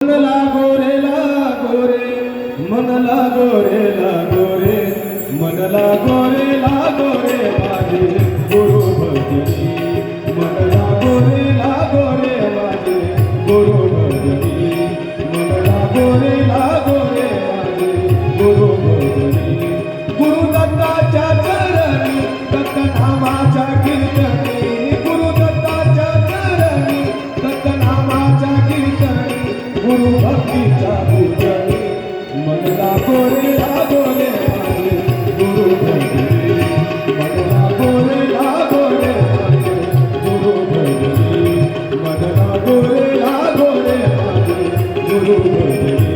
मन लागो रे लागो रे, मन लागो रे लागो रे, मन लागो रे लागो रे माझे गुरु भजनी. मन लागो रे माझे गुरु भजनी. मन लागो रे माझे गुरु भजनी. गुरु दत्ताच्या चरणी दत्त नामाच्या कीर्तनी. गुरु दत्ताच्या चरणी दत्त नामाच्या कीर्तनी. गुरु भक्तीच्या पूजनी. मन लागो रे माझे गुरु भजनी. मन लागो रे माझे गुरु भजनी. मन लागो रे माझे गुरु भजनी.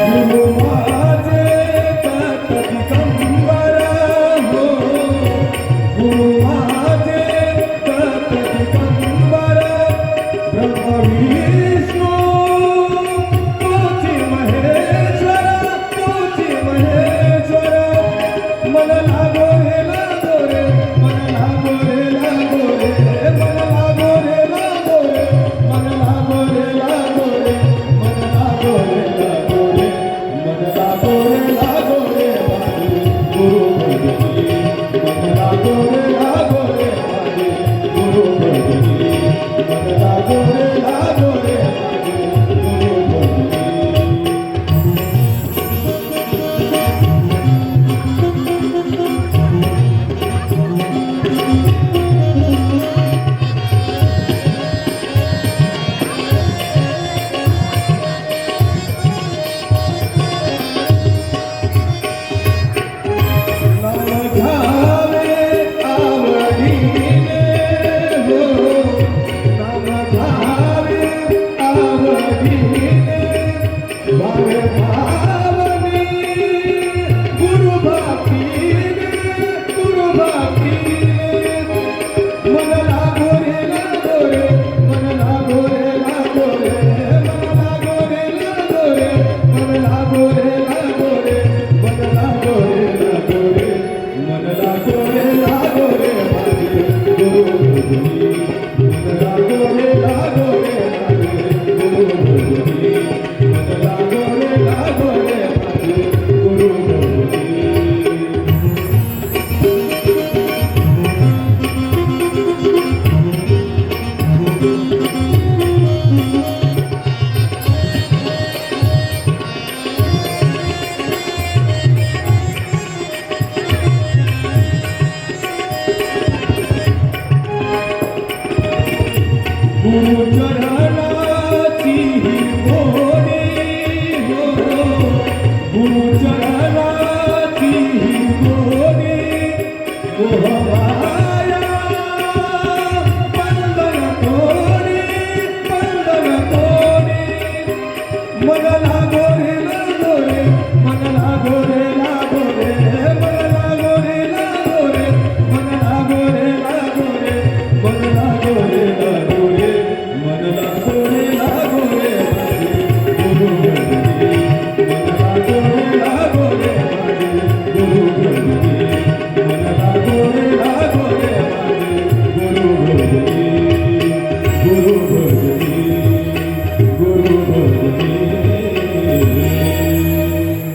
गुरु माझे दत्त दिगंबर हो, गुरु माझे दत्त दिगंबर. ब्रह्म विष्णू तोची महेश्वर, तोची महेश्वर. मन लागो रे लागो रे, मन लागो रे लागो रे, मन लागो रे लागो रे, मन लागो रे लागो रे, मन लागो रे लागो रे. मन लागो रे माझे गुरु भजनी. मन लागो रे माझे गुरु भजनी. मन लागो रे माझे गुरु भजनी. गुरु चरणाची ही गोडी हो, गुरु चरणाची ही गोडी.